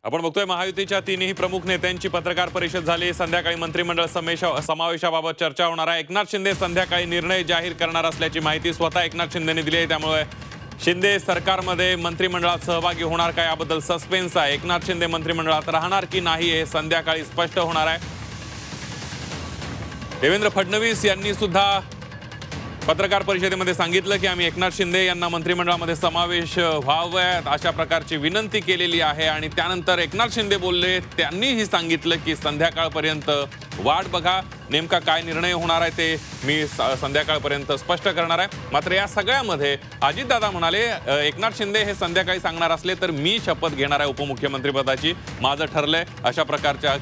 आपण बघतोय महायुतीच्या तिन्ही प्रमुख नेत्यांची पत्रकार परिषद झाली। संध्याकाळी मंत्रिमंडळ समावेशाबाबत चर्चा होणार आहे। एकनाथ शिंदे संध्याकाळी निर्णय जाहीर करणार असल्याची माहिती स्वतः एकनाथ शिंदेने दिली आहे। त्यामुळे शिंदे सरकारमध्ये मंत्रिमंडळात सहभागी होणार का याबद्दल सस्पेन्स आहे। एकनाथ शिंदे मंत्रिमंडळात राहणार की नाही हे संध्याकाळी स्पष्ट होणार आहे। देवेंद्र फडणवीस यांनी सुद्धा पत्रकार परिषदेमध्ये सांगितलं की आम्ही एकनाथ शिंदे यांना मंत्रिमंडळामध्ये समावेश व्हावा अशा प्रकारची विनंती केलेली आहे। आणि त्यानंतर एकनाथ शिंदे बोलले, त्यांनीही सांगितलं की संध्याकाळपर्यंत वाट बघा, नेमका काय निर्णय होणार आहे ते मी संध्याकाळपर्यंत स्पष्ट करणार आहे। मात्र या सगळ्यामध्ये अजितदादा म्हणाले एकनाथ शिंदे हे संध्याकाळी सांगणार असले तर मी शपथ घेणार आहे उपमुख्यमंत्रीपदाची, माझं ठरलंय अशा प्रकारच्या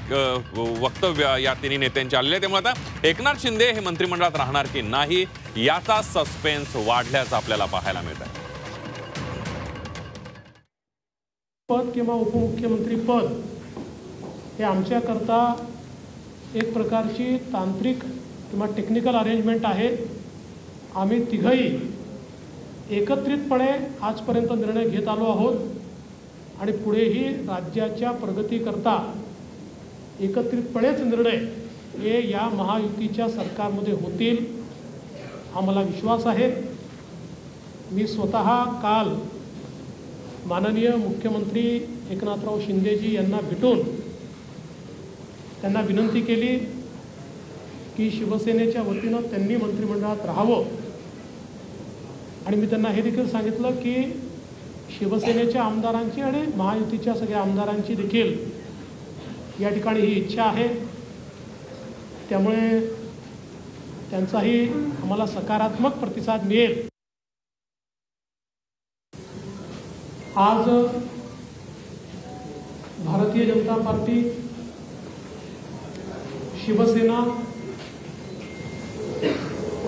वक्तव्य या तिन्ही नेत्यांचे आलेले। त्यामुळे आता एकनाथ शिंदे हे मंत्रिमंडळात राहणार की नाही याचा सस्पेन्स वाढल्याचं आपल्याला पाहायला मिळत आहे। पद किंवा उपमुख्यमंत्री पद हे आमच्याकरता एक प्रकारची तांत्रिक किंवा टेक्निकल अरेंजमेंट आहे। आम्ही तिघही एकत्रितपणे आजपर्यंत निर्णय घेत आलो आहोत आणि पुढेही राज्याच्या प्रगतीकरता एकत्रितपणेच निर्णय हे या महायुतीच्या सरकारमध्ये होतील आम्हाला विश्वास आहे। मी स्वतः काल माननीय मुख्यमंत्री एकनाथराव शिंदेजी यांना भेटून त्यांना विनंती केली की शिवसेनेच्या वतीनं त्यांनी मंत्रिमंडळात राहावं आणि मी त्यांना हे देखील सांगितलं की शिवसेनेच्या आमदारांची आणि महायुतीच्या सगळ्या आमदारांची देखील या ठिकाणी ही इच्छा आहे। त्यामुळे त्यांचाही आम्हाला सकारात्मक प्रतिसाद मिळेल। आज भारतीय जनता पार्टी, शिवसेना,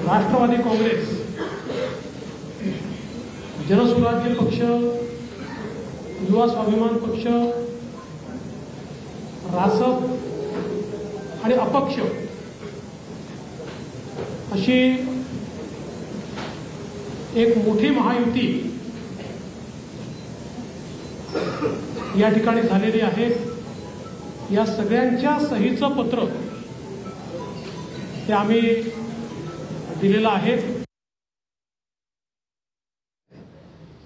राष्ट्रवादी काँग्रेस, जनसुराज्य पक्ष, युवा स्वाभिमान पक्ष, रासप आणि अपक्ष अशी एक मोठी महायुती या ठिकाणी झालेली आहे। या सगळ्यांच्या सहीचं पत्र ते आम्ही दिलेलं आहे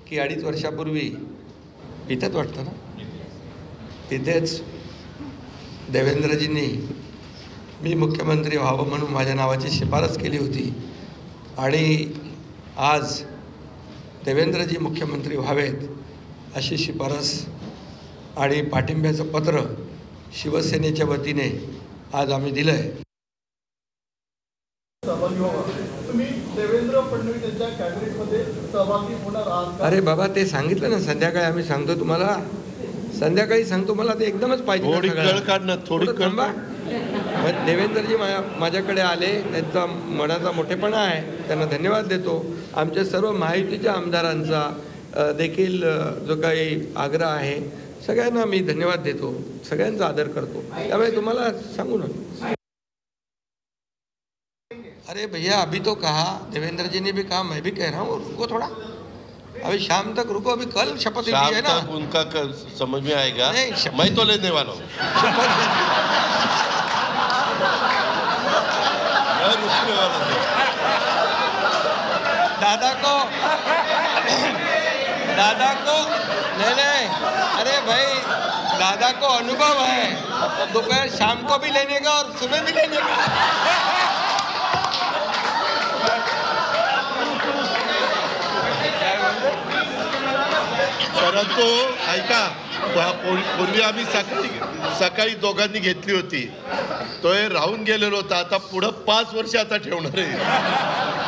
की 2.5 वर्षापूर्वी इथेच वाटतं ना, तिथेच देवेंद्रजींनी मी मुख्यमंत्री व्हावं म्हणून माझ्या नावाची शिफारस केली होती आणि आज देवेंद्रजी मुख्यमंत्री व्हावेत अशी शिफारस आणि पाठिंब्याचं पत्र शिवसेनेच्या वतीने आज आम्ही दिलं आहे। तुम्ही देवेंद्र फडणवीस यांच्या कॅबिनेटमध्ये सहभागी होणार आहात? अरे बाबा, ते सांगितलं ना, संध्याकाळी आम्ही सांगतो तुम्हाला, संध्याकाळी सांगतो। मला ते एकदमच पाहिजे, थोडी कळ काढणं, थोडी थांबा। देवेंद्रजी माझ्याकडे आले, त्यांचा मनाचा मोठेपणा आहे, त्यांना धन्यवाद देतो। आमच्या सर्व महायुतीच्या आमदारांचा देखील जो काही आग्रह आहे सगळ्यांना मी धन्यवाद देतो, सगळ्यांचा आदर करतो। त्यामुळे तुम्हाला सांगू ना, अरे भैया अभी तो कहा, देवेंद्र जी ने भी कहा, मैं भी कह रहा हूँ रुको थोड़ा, अभी शाम तक रुको, अभी कल शपथ ली है ना, उनका समझ में आएगा। नहीं, मैं तो लेने वाला हूँ मैं रुकने वाला हूँ। दादा को नहीं, अरे भाई दादा को अनुभव है, दोपहर शाम को भी लेने का और सुबह भी लेने का। परंतु ऐका, पूर्वी आम्ही सकाळी दोघांनी घेतली होती, तो राहून गेलेलो होता, आता पुढं 5 वर्ष आता ठेवणार आहे।